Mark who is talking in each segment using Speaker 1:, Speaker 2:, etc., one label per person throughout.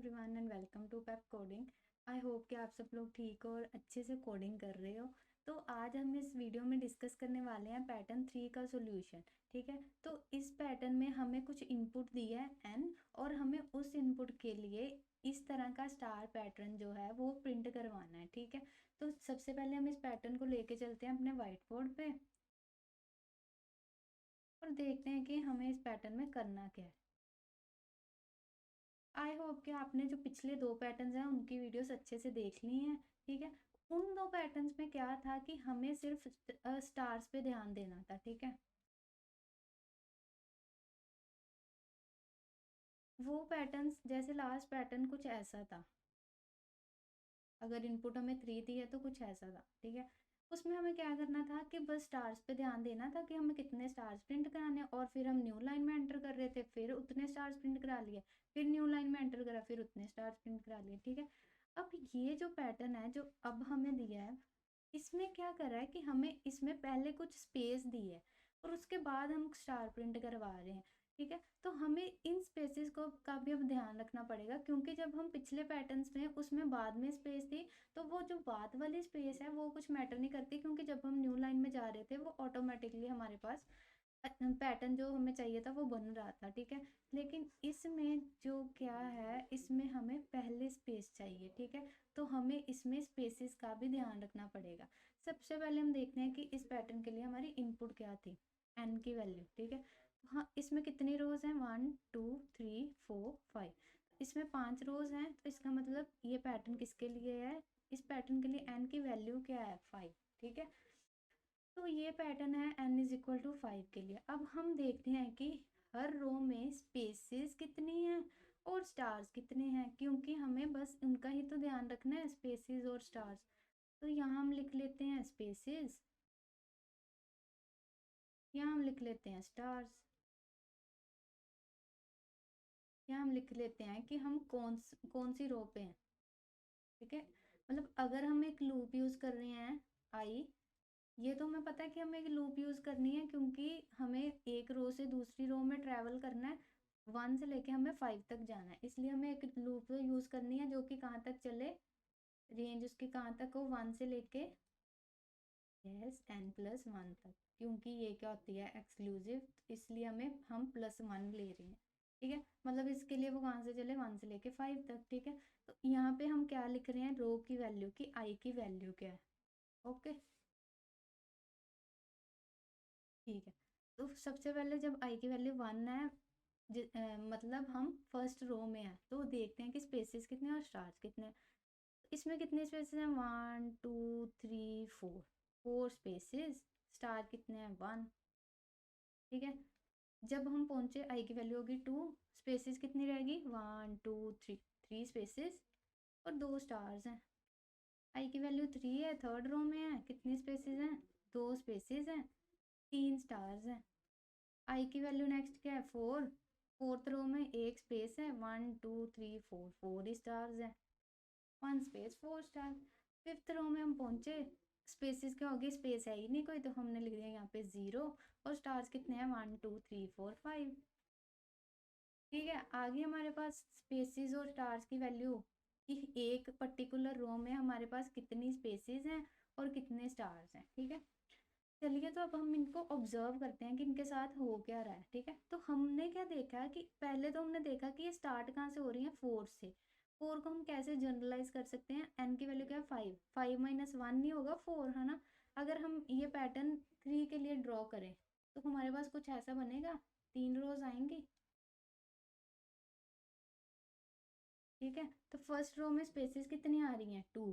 Speaker 1: Everyone and welcome to Pepcoding. I hope कि आप सब लोग ठीक हो और अच्छे से कोडिंग कर रहे हो। तो आज हम इस वीडियो में डिस्कस करने वाले हैं पैटर्न 3 का सॉल्यूशन। ठीक है, तो इस पैटर्न में हमें कुछ इनपुट दिया है n और हमें उस इनपुट के लिए इस तरह का स्टार पैटर्न जो है वो प्रिंट करवाना है। ठीक है, तो सबसे पहले हम इस पैटर्न को लेके चलते हैं अपने वाइट बोर्ड पे और देखते हैं कि हमें इस पैटर्न में करना क्या है। आई होप कि आपने जो पिछले दो पैटर्न्स हैं उनकी वीडियोस अच्छे से देख ली हैं। ठीक है, उन दो पैटर्न्स में क्या था कि हमें सिर्फ स्टार्स पे ध्यान देना था। ठीक है, वो पैटर्न्स जैसे लास्ट पैटर्न कुछ ऐसा था, अगर इनपुट हमें 3 दी है तो कुछ ऐसा था। ठीक है, उसमें हमें क्या करना था कि बस स्टार्स पे ध्यान देना था कि हमें कितने स्टार्स प्रिंट कराने और फिर हम न्यू लाइन में एंटर कर रहे थे, फिर उतने स्टार्स प्रिंट करा लिए, फिर न्यू लाइन में एंटर करा, फिर उतने स्टार्स प्रिंट करा लिए। ठीक है, अब ये जो पैटर्न है जो अब हमें दिया है, इसमें क्या कर रहा है कि हमें इसमें पहले कुछ स्पेस दी है और उसके बाद हम स्टार प्रिंट करवा रहे हैं। ठीक है, तो हमें इन स्पेसेस को का भी अब ध्यान रखना पड़ेगा, क्योंकि जब हम पिछले पैटर्न्स में उसमें बाद में स्पेस थी तो वो जो बाद वाली स्पेस है वो कुछ मैटर नहीं करती, क्योंकि जब हम न्यू लाइन में जा रहे थे वो ऑटोमेटिकली हमारे पास पैटर्न जो हमें चाहिए था वो बन रहा था। ठीक है, लेकिन इसमें जो क्या है, इसमें हमें पहले स्पेस चाहिए। ठीक है, तो हमें इसमें स्पेसेस का भी ध्यान रखना पड़ेगा। सबसे पहले हम देखते हैं कि इस पैटर्न के लिए हमारी इनपुट क्या थी, एन की वैल्यू। ठीक है, तो हाँ, इसमें कितनी रोज हैं, 1 2 3 4 5। इसमें 5 रोज हैं, तो इसका मतलब ये पैटर्न किसके लिए है, इस पैटर्न के लिए एन की वैल्यू क्या है, 5। ठीक है, तो ये पैटर्न है n इज इक्वल टू 5 के लिए। अब हम देखते हैं कि हर रो में स्पेसेस कितनी हैं और स्टार्स कितने हैं, क्योंकि हमें बस उनका ही तो ध्यान रखना है, स्पेसेस और स्टार्स। तो यहाँ हम लिख लेते हैं स्पेसेस, यहाँ हम लिख लेते हैं स्टार्स, यहाँ हम लिख लेते हैं कि हम कौन सी रो पे हैं। ठीक है, मतलब अगर हम एक लूप यूज कर रहे हैं आई, ये तो हमें पता है कि हमें एक लूप यूज करनी है, क्योंकि हमें एक रो से दूसरी रो में ट्रेवल करना है, 1 से लेके हमें 5 तक जाना है, इसलिए हमें एक लूप यूज करनी है जो कि कहाँ तक चले, रेंज उसकी कहाँ तक हो, 1 से लेके यस n+1 तक, क्योंकि ये क्या होती है एक्सक्लूसिव, इसलिए हम +1 ले रहे हैं। ठीक है, मतलब इसके लिए वो कहाँ से चले, 1 से लेके 5 तक। ठीक है, तो यहाँ पे हम क्या लिख रहे हैं, रो की वैल्यू की आई की वैल्यू क्या है। ओके, ठीक है, तो सबसे पहले जब आई की वैल्यू 1 है, मतलब हम फर्स्ट रो में है, तो देखते हैं कि स्पेसेस कितने हैं और स्टार्स कितने हैं। इसमें कितने स्पेसेस हैं, 1 2 3 4, 4 स्पेसेस। स्टार कितने हैं, 1। ठीक है, जब हम पहुंचे आई की वैल्यू होगी 2, स्पेसेस कितनी रहेगी, 1 2 3, 3 स्पेसेस और 2 स्टार्स हैं। आई की वैल्यू 3 है, थर्ड रो में है, कितनी स्पेसेस हैं, 2 स्पेसेस हैं, 3 स्टार्स हैं। आई की वैल्यू नेक्स्ट क्या है, 4, फोर्थ रो में एक स्पेस है, 1 2 3 4, 4 स्टार्स हैं, 1 स्पेस 4 स्टार। फिफ्थ रो में हम पहुंचे, स्पेसेस क्या होगी, स्पेस है ही नहीं कोई, तो हमने लिख दिया यहाँ पे 0 और स्टार्स कितने हैं, 1 2 3 4 5। ठीक है, आगे हमारे पास स्पेसेस और स्टार्स की वैल्यू कि एक पर्टिकुलर रो में हमारे पास कितनी स्पेसेस हैं और कितने स्टार्स हैं। ठीक है, चलिए तो अब हम इनको ऑब्जर्व करते हैं कि इनके साथ हो क्या रहा है। ठीक है, तो हमने क्या देखा कि पहले तो हमने देखा कि ये स्टार्ट कहाँ से हो रही है, 4 से। 4 को हम कैसे जनरलाइज कर सकते हैं, एन की वैल्यू क्या है, 5, 5 - 1 नहीं होगा 4, है ना। अगर हम ये पैटर्न 3 के लिए ड्रॉ करें तो हमारे पास कुछ ऐसा बनेगा, 3 रोज आएंगी। ठीक है, तो फर्स्ट रो में स्पेसेस कितनी आ रही हैं, 2।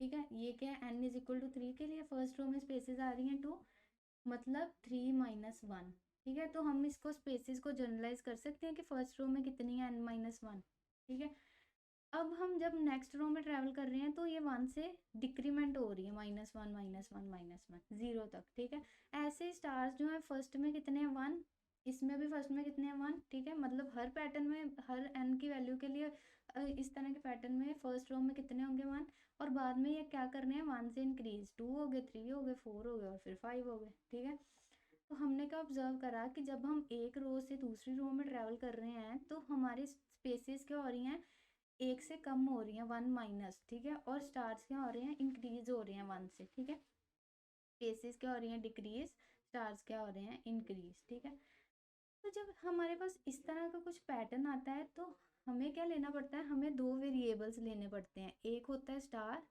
Speaker 1: ठीक है, ये क्या है, n इज इक्वल टू 3 के लिए फर्स्ट रो में स्पेसेस आ रही हैं 2, मतलब 3 - 1। ठीक है, तो हम इसको स्पेसेस को जनरलाइज कर सकते हैं कि फर्स्ट रो में कितनी है, n-1। ठीक है, अब हम जब नेक्स्ट रो में ट्रैवल कर रहे हैं तो ये 1 से डिक्रीमेंट हो रही है, -1 -1 -1 0 तक। ठीक है, ऐसे स्टार्स जो है फर्स्ट में कितने हैं, 1, इसमें भी फर्स्ट में कितने हैं, 1। ठीक है, मतलब हर पैटर्न में हर n की वैल्यू के लिए इस तरह के पैटर्न में फर्स्ट रो में कितने होंगे, 1, और बाद में ये क्या करने हैं, 1 से इंक्रीज, 2 हो गए, 3 हो गए, 4 हो गए और फिर 5 हो गए। ठीक है, तो हमने क्या ऑब्जर्व करा कि जब हम एक रो से दूसरी रो में ट्रैवल कर रहे हैं तो हमारी स्पेसेस क्या हो रही हैं, एक से कम हो रही हैं, 1 माइनस, ठीक है। और स्टार्स क्या हो रहे हैं, इंक्रीज हो रहे हैं 1 से, ठीक है। स्पेसेस क्या हो रही हैं, डिक्रीज, स्टार्स क्या हो रहे हैं, इंक्रीज, ठीक है। तो जब हमारे पास इस तरह का कुछ पैटर्न आता है तो हमें क्या लेना पड़ता है, हमें दो वेरिएबल्स लेने पड़ते हैं, एक होता है स्टार,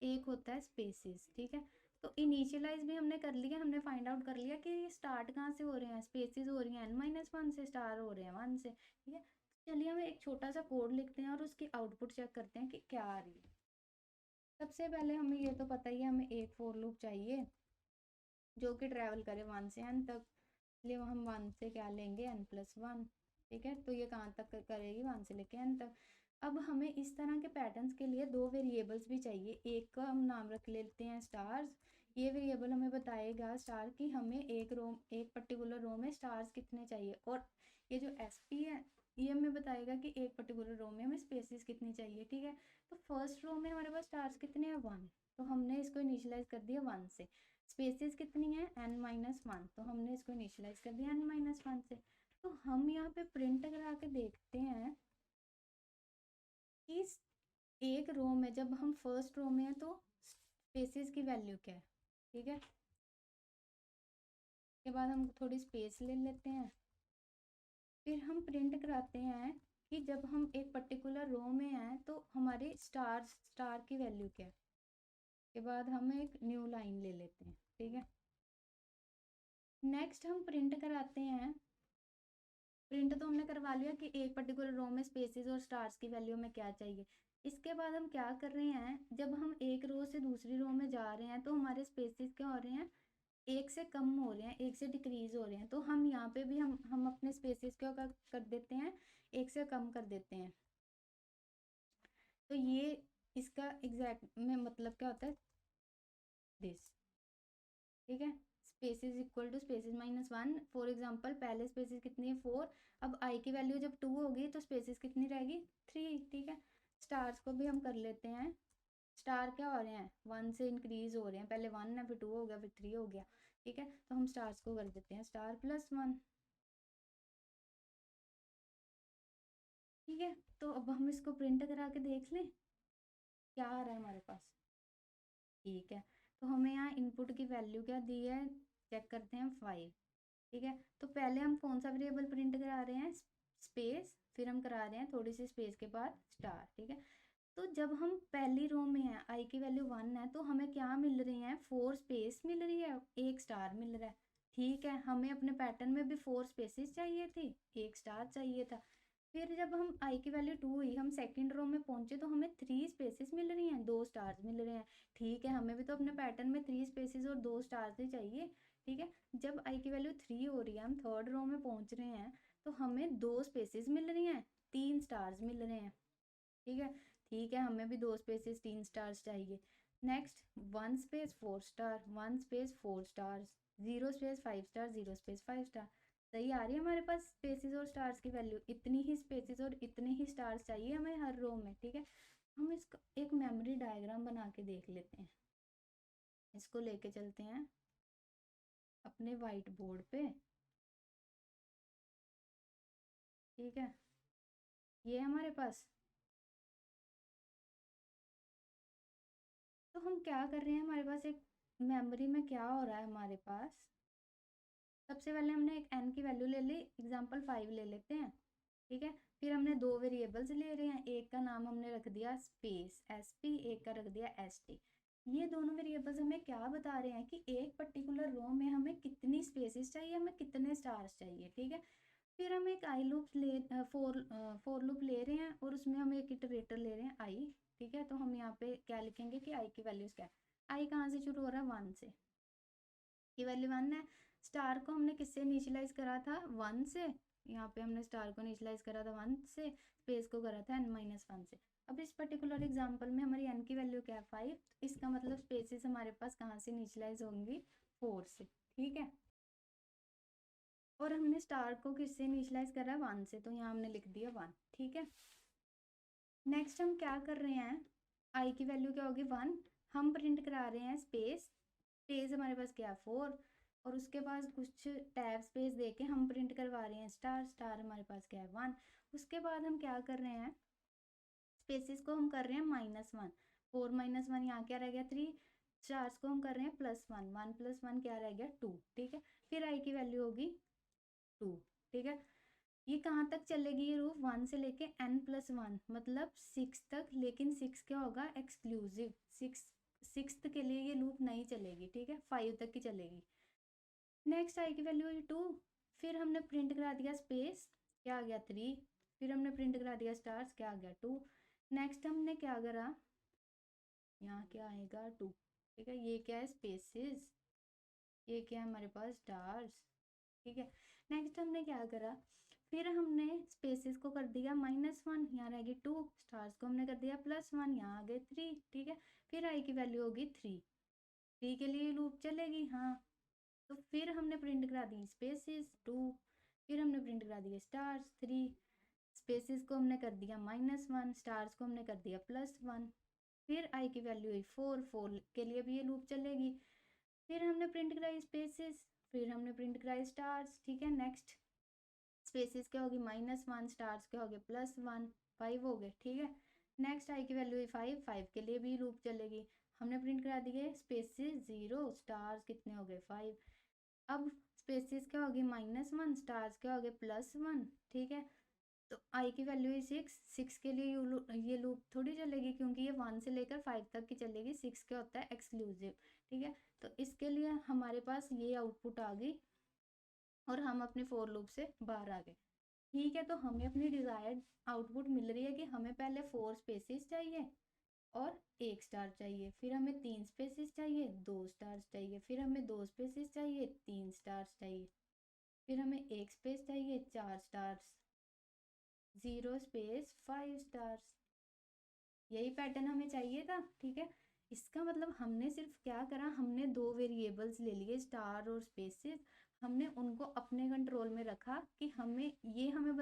Speaker 1: एक होता है स्पेसिस, ठीक है। तो इनिशियलाइज भी हमने कर लिया, हमने फाइंड आउट कर लिया कि ये स्टार्ट कहाँ से हो रहे हैं, स्पेसिस हो रही हैं n-1 से, स्टार हो रहे हैं 1 से, ठीक है। चलिए हम एक छोटा सा कोड लिखते हैं और उसकी आउटपुट चेक करते हैं कि क्या आ रही है। सबसे पहले हमें ये तो पता ही है, हमें एक फॉर लूप चाहिए जो कि ट्रैवल करे 1 से n तक, इसलिए हम 1 से क्या लेंगे, n+1, ठीक है। तो ये कहाँ तक करेगी, 1 से लेके n तक। अब हमें इस तरह के पैटर्न्स के लिए दो वेरिएबल्स भी चाहिए, एक का हम नाम रख लेते हैं स्टार्स। ये वेरिएबल हमें बताएगा स्टार की हमें एक पर्टिकुलर रो में स्टार्स कितने चाहिए, और ये जो SP है ये हमें बताएगा कि एक पर्टिकुलर रो में हमें स्पेसिस कितनी चाहिए, ठीक है। तो फर्स्ट रो में हमारे पास स्टार्स कितने हैं, 1, तो हमने इसको इनिशियलाइज कर दिया 1 से। स्पेसिस कितनी है, n-1, तो हमने इसको इनिशियलाइज कर दिया n-1 से। तो हम यहाँ पे प्रिंट करा के देखते हैं कि एक रो में जब हम फर्स्ट रो में है तो स्पेसिस की वैल्यू क्या है, ठीक है। उसके बाद हम थोड़ी स्पेस ले लेते हैं, फिर हम प्रिंट कराते हैं कि जब हम एक पर्टिकुलर रो में हैं तो हमारे स्टार की वैल्यू क्या है। के बाद हम एक न्यू लाइन ले लेते हैं, ठीक है। नेक्स्ट हम प्रिंट कराते हैं, प्रिंट तो हमने करवा लिया कि एक पर्टिकुलर रो में स्पेसेस और स्टार्स की वैल्यू में क्या चाहिए। इसके बाद हम क्या कर रहे हैं, जब हम एक रो से दूसरी रो में जा रहे हैं तो हमारे स्पेसेस क्या हो रहे हैं, एक से कम हो रहे हैं, एक से डिक्रीज हो रहे हैं। तो हम यहाँ पे भी हम अपने स्पेसेस क्या कर देते हैं, एक से कम कर देते हैं। तो ये इसका एग्जैक्ट में मतलब क्या होता है, दिस, ठीक है। Spaces equal to spaces -1, for example पहले स्पेसिस कितनी है, 4, अब आई की वैल्यू जब 2 होगी तो स्पेसिस कितनी रहेगी, 3, ठीक है। स्टार्स को भी हम कर लेते हैं, स्टार क्या हो रहे हैं, 1 से इंक्रीज हो रहे हैं, पहले 1 है, फिर 2 हो गया, फिर 3 हो गया, ठीक है। तो हम स्टार्स को कर देते हैं स्टार+1, ठीक है। तो अब हम इसको प्रिंट करा के देख लें क्या आ रहा है हमारे पास, ठीक है। तो हमें यहाँ इनपुट की वैल्यू क्या दी है, चेक करते हैं 5, ठीक है। तो पहले हम कौन सा वेरिएबल प्रिंट करा रहे हैं, स्पेस, फिर हम करा रहे हैं थोड़ी सी स्पेस के बाद स्टार, ठीक है। तो जब हम पहली रो में हैं, आई की वैल्यू 1 है, तो हमें क्या मिल रही है, 4 स्पेस मिल रही है, एक स्टार मिल रहा है, ठीक है। हमें अपने पैटर्न में भी 4 स्पेसिस चाहिए थी, एक स्टार चाहिए था। फिर जब हम आई की वैल्यू 2 हुई, हम सेकंड रो में पहुंचे तो हमें 3 स्पेसिस मिल रही हैं, 2 स्टार्स मिल रहे हैं, ठीक है। हमें भी तो अपने पैटर्न में 3 स्पेसिस और 2 स्टार्स ही चाहिए, ठीक है। जब आई की वैल्यू 3 हो रही है, हम थर्ड रो में पहुंच रहे हैं तो हमें 2 स्पेसिस मिल रही हैं, 3 स्टार्स मिल रहे हैं, ठीक है। ठीक है, हमें भी 2 स्पेसिस 3 स्टार्स चाहिए। Next 1 space 4 star, 1 space 4 stars, 0 space 5 star, 0 space 5 star. सही आ रही है हमारे पास स्पेसिस और स्टार्स की वैल्यू, इतनी ही स्पेसिस और इतने ही स्टार्स चाहिए हमें हर रो में, ठीक है। हम इसका एक मेमोरी डायग्राम बना के देख लेते हैं, इसको लेके चलते हैं अपने वाइट बोर्ड पे, ठीक है। ये हमारे पास, तो हम क्या कर रहे हैं, हमारे पास एक मेमोरी में क्या हो रहा है हमारे पास, सबसे पहले हमने एक n की वैल्यू ले ली, एग्जांपल 5 ले लेते हैं, ठीक है। फिर हमने दो वेरिएबल्स ले रहे हैं, एक का नाम हमने रख दिया स्पेस SP, एक का रख दिया ST। ये दोनों वेरिएबल्स हमें क्या बता रहे हैं कि एक पर्टिकुलर रो में हमें कितनी स्पेसेस चाहिए, हमें कितने स्टार्स चाहिए, ठीक है। फिर हम एक आई लूप ले फोर लूप ले रहे हैं और उसमें हम एक इटरेटर ले रहे हैं आई, ठीक है। तो हम यहाँ पे क्या लिखेंगे कि आई की वैल्यूज क्या है, आई कहाँ से शुरू हो रहा है, 1 से, की वैल्यू 1 है। स्टार को हमने किससे इनिशियलाइज करा था, 1 से, यहाँ पे हमने स्टार को इनिशियलाइज करा था 1 से, स्पेस को करा था n-1 से। अब इस पर्टिकुलर एग्जांपल में हमारी n की वैल्यू क्या है, 5, इसका मतलब स्पेसिस हमारे पास कहाँ से इनिशियलाइज होंगी, 4 से, ठीक है। और हमने स्टार को किससे इनिशियलाइज करा है, 1 से, तो यहाँ हमने लिख दिया 1, ठीक है। नेक्स्ट हम क्या कर रहे हैं, आई की वैल्यू क्या होगी, 1, हम प्रिंट करा रहे हैं स्पेस, स्पेस हमारे पास क्या है, 4, और उसके बाद कुछ टैब स्पेस दे के हम प्रिंट करवा रहे हैं स्टार स्टार, हमारे पास क्या है 1। उसके बाद हम क्या कर रहे हैं, स्पेसिस को हम कर रहे हैं -1, 4 - 1 यहाँ क्या रह गया 3, स्टार्स को हम कर रहे हैं +1, 1 + 1 क्या रह गया 2, ठीक है। फिर आई की वैल्यू होगी 2, ठीक है। ये कहाँ तक चलेगी ये रूफ, 1 से लेके n+1 मतलब 6 तक, लेकिन 6 क्या होगा एक्सक्लूसिव, 6th के लिए ये लूप नहीं चलेगी, ठीक है, 5 तक की चलेगी। नेक्स्ट आई की वैल्यू हुई 2, फिर हमने प्रिंट करा दिया स्पेस, क्या आ गया 3, फिर हमने प्रिंट करा दिया स्टार्स, क्या आ गया 2। नेक्स्ट हमने क्या करा, यहाँ क्या आएगा 2, ठीक है। ये क्या है स्पेसिस, ये क्या है हमारे पास स्टार्स, ठीक है। नेक्स्ट हमने क्या करा, फिर हमने स्पेसिस को कर दिया -1, यहाँ रहेगी 2, स्टार्स को हमने कर दिया +1, यहाँ आ गए 3, ठीक है। फिर आई की वैल्यू होगी 3 के लिए लूप चलेगी, हाँ। तो फिर हमने प्रिंट करा दी स्पेसिस 2, फिर हमने प्रिंट करा दिया स्टार्स 3, स्पेसिस को हमने कर दिया -1, स्टार्स को हमने कर दिया +1, फिर आई की वैल्यू हुई 4 के लिए भी ये लूप चलेगी। फिर हमने प्रिंट कराई स्पेसिस, फिर हमने प्रिंट कराई स्टार्स, ठीक है। नेक्स्ट स्पेसिस क्या होगी -1, स्टार्स क्या हो गए +1, 5 हो गए, ठीक है। नेक्स्ट आई की वैल्यू हुई 5 के लिए भी लूप चलेगी। हमने प्रिंट करा दिए स्पेसिस 0, स्टार्स कितने हो गए 5। अब स्पेसिस क्या होगी -1, स्टार्स क्या हो गए +1, ठीक है। तो आई की वैल्यू है 6 के लिए ये लूप थोड़ी चलेगी, क्योंकि ये 1 से लेकर 5 तक की चलेगी, 6 क्या होता है एक्सक्लूसिव, ठीक है। तो इसके लिए हमारे पास ये आउटपुट आ गई और हम अपने फोर लूप से बाहर आ गए, ठीक है। तो हमें अपनी डिजायर्ड आउटपुट मिल रही है कि हमें पहले 4 स्पेसिस चाहिए और 1 स्टार चाहिए, फिर हमें 3 स्पेसिस चाहिए, 2 स्टार्स चाहिए, फिर हमें 2 स्पेसिस चाहिए, 3 स्टार्स चाहिए, फिर हमें 1 स्पेस चाहिए, 4 स्टार्स, 0 स्पेस 5 स्टार्स। यही पैटर्न हमें चाहिए था, ठीक है। इसका मतलब हमने सिर्फ क्या करा, हमने दो वेरिएबल्स ले लिए स्टार और स्पेसिस, हमने उनको अपने कंट्रोल में रखा कि हमें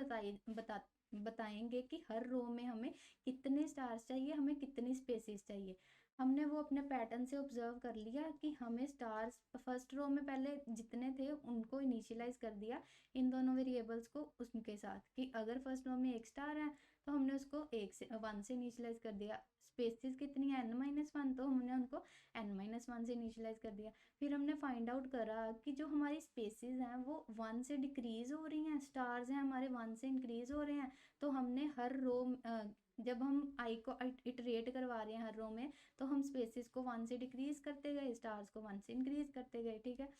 Speaker 1: बताएंगे कि हर रो में हमें कितने स्टार्स चाहिए, हमें कितनी स्पेसिस चाहिए। हमने वो अपने पैटर्न से ऑब्जर्व कर लिया कि हमें स्टार्स फर्स्ट रो में पहले जितने थे उनको इनिशियलाइज कर दिया इन दोनों वेरिएबल्स को उसके साथ, कि अगर फर्स्ट रो में 1 स्टार है तो हमने उसको 1 से इनिशियलाइज कर दिया। स्पेसिस कितनी है n-1, तो हमने उनको n-1 से इनिशियलाइज कर दिया। फिर हमने फाइंड आउट करा कि जो हमारी स्पेसिस हैं वो 1 से डिक्रीज हो रही हैं, स्टार्स हैं हमारे 1 से इंक्रीज हो रहे हैं। तो हमने हर रो जब हम आई को इटरेट करवा रहे हैं हर रो में, तो हम स्पेसिस को 1 से डिक्रीज करते गए, स्टार्स को 1 से इंक्रीज करते गए, ठीक है।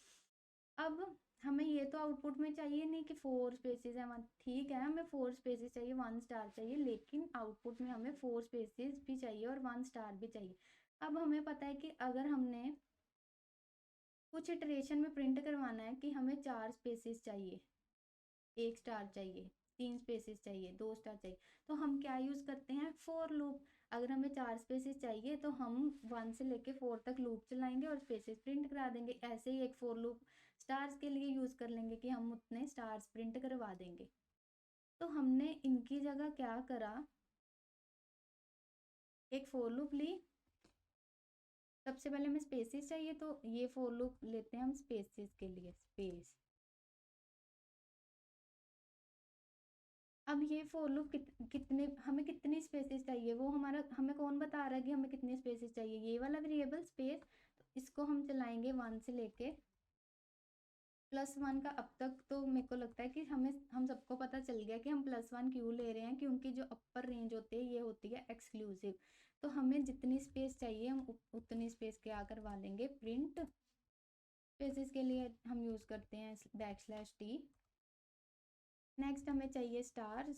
Speaker 1: अब हमें ये तो आउटपुट में चाहिए नहीं कि 4 स्पेसिस है 1, ठीक है, हमें 4 स्पेसिस चाहिए, 1 स्टार चाहिए, लेकिन आउटपुट में हमें 4 स्पेसिस भी चाहिए और 1 स्टार भी चाहिए। अब हमें पता है कि अगर हमने कुछ इटरेशन में प्रिंट करवाना है कि हमें 4 स्पेसिस चाहिए, 1 स्टार चाहिए, 3 स्पेसिस चाहिए, 2 स्टार चाहिए, तो हम क्या यूज़ करते हैं फॉर लूप। अगर हमें 4 स्पेसिस चाहिए तो हम 1 से लेके 4 तक लूप चलाएंगे और स्पेसिस प्रिंट करा देंगे। ऐसे ही एक फॉर लूप स्टार्स के लिए यूज़ कर लेंगे कि हम उतने स्टार्स प्रिंट करवा देंगे। तो हमने इनकी जगह क्या करा, एक फॉर लूप ली। सबसे पहले हमें स्पेसिस चाहिए तो ये फॉर लूप लेते हैं हम स्पेसिस के लिए, स्पेस। अब ये फॉर लूप कितने हमें कितनी स्पेसिस चाहिए, वो हमें कौन बता रहा है कि हमें कितनी स्पेसिस चाहिए, ये वाला वेरिएबल स्पेस। तो इसको हम चलाएंगे 1 से लेके +1 का। अब तक तो मेरे को लगता है कि हम सबको पता चल गया कि हम +1 क्यों ले रहे हैं, क्योंकि जो अपर रेंज होती है ये होती है एक्सक्लूसिव। तो हमें जितनी स्पेस चाहिए हम उतनी स्पेस क्या करवा लेंगे प्रिंट। स्पेसिस के लिए हम यूज़ करते हैं \t। नेक्स्ट हमें चाहिए स्टार्स।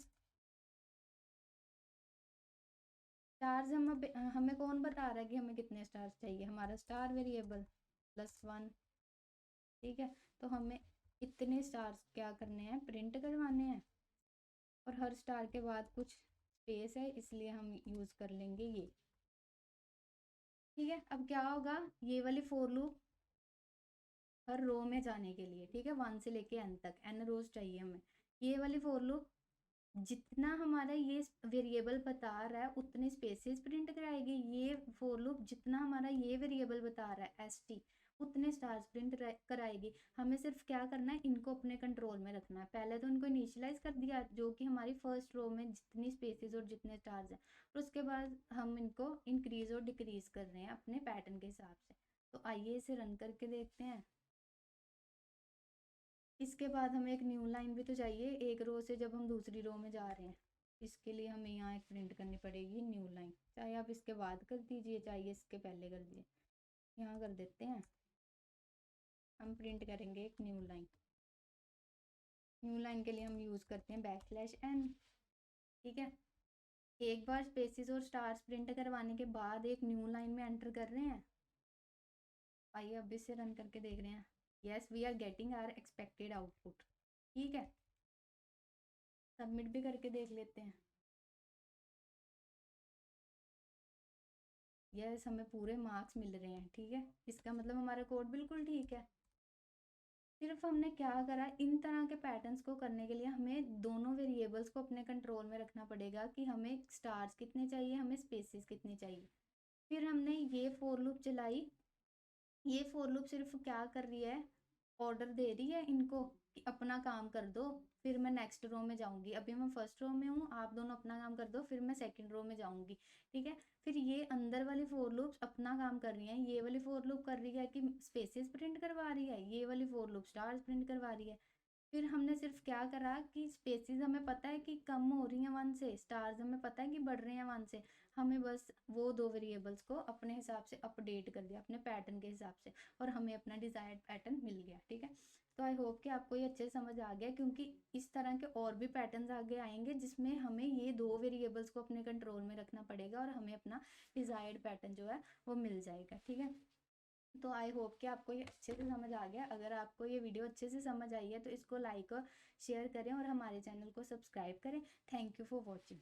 Speaker 1: स्टार्स हमें कौन बता रहा है कि हमें कितने स्टार्स चाहिए, हमारा स्टार वेरिएबल +1, ठीक है। तो हमें इतने स्टार्स क्या करने हैं प्रिंट करवाने हैं, और हर स्टार के बाद कुछ स्पेस है इसलिए हम यूज़ कर लेंगे ये, ठीक है। अब क्या होगा, ये वाली फॉर लूप हर रो में जाने के लिए, ठीक है, 1 से लेके n तक, n रोज चाहिए हमें। ये वाली फॉर लूप जितना हमारा ये वेरिएबल बता रहा है उतनी स्पेसिस प्रिंट कराएगी। ये फॉर लूप जितना हमारा ये वेरिएबल बता रहा है st, उतने स्टार्स प्रिंट कराएगी। हमें सिर्फ क्या करना है, इनको अपने कंट्रोल में रखना है। पहले तो इनको इनिशियलाइज कर दिया, जो कि हमारी फर्स्ट रो में जितनी स्पेसेस और जितने स्टार्स हैं, और उसके बाद हम इनको इंक्रीज और डिक्रीज कर रहे हैं अपने पैटर्न के हिसाब से। तो आइए इसे रन करके देखते हैं। इसके बाद हमें एक न्यू लाइन भी तो चाहिए, एक रो से जब हम दूसरी रो में जा रहे हैं। इसके लिए हमें यहाँ एक प्रिंट करनी पड़ेगी न्यू लाइन, चाहे आप इसके बाद कर दीजिए चाहे इसके पहले कर दीजिए। यहाँ कर देते हैं, हम प्रिंट करेंगे एक न्यू लाइन। न्यू लाइन के लिए हम यूज़ करते हैं \n। ठीक है, एक बार स्पेसिस और स्टार्स प्रिंट करवाने के बाद एक न्यू लाइन में एंटर कर रहे हैं। आइए अब इसे रन करके देख रहे हैं। Yes, we are getting our expected output. ठीक है, सबमिट भी करके देख लेते हैं। यस, हमें पूरे मार्क्स मिल रहे हैं। ठीक है, इसका मतलब हमारा कोड बिल्कुल ठीक है। सिर्फ हमने क्या करा, इन तरह के पैटर्न्स को करने के लिए हमें दोनों वेरिएबल्स को अपने कंट्रोल में रखना पड़ेगा कि हमें स्टार्स कितने चाहिए, हमें स्पेसेस कितनी चाहिए। फिर हमने ये फॉर लूप चलाई। ये फॉर लूप सिर्फ क्या कर रही है, ऑर्डर दे रही है इनको कि अपना काम कर दो, फिर मैं नेक्स्ट रो में जाऊंगी। अभी मैं फर्स्ट रो में हूँ, आप दोनों अपना काम कर दो, फिर मैं सेकंड रो में जाऊंगी। ठीक है, फिर ये अंदर वाली फोर लूप्स अपना काम कर रही है। ये वाली फोर लूप कर रही है कि स्पेसेस प्रिंट करवा रही है, ये वाली फोर लूप स्टार्स प्रिंट करवा रही है। फिर हमने सिर्फ क्या करा कि स्पेसेस हमें पता है कि कम हो रही हैं 1 से, स्टार्स हमें पता है कि बढ़ रहे हैं 1 से। हमें बस वो दो वेरिएबल्स को अपने हिसाब से अपडेट कर दिया अपने पैटर्न के हिसाब से, और हमें अपना डिजायर्ड पैटर्न मिल गया। ठीक है, तो आई होप कि आपको ये अच्छे से समझ आ गया, क्योंकि इस तरह के और भी पैटर्न्स आगे आएंगे जिसमें हमें ये दो वेरिएबल्स को अपने कंट्रोल में रखना पड़ेगा और हमें अपना डिजायर्ड पैटर्न जो है वो मिल जाएगा। ठीक है, तो आई होप कि आपको ये अच्छे से समझ आ गया। अगर आपको ये वीडियो अच्छे से समझ आई है तो इसको लाइक और शेयर करें और हमारे चैनल को सब्सक्राइब करें। Thank you for watching.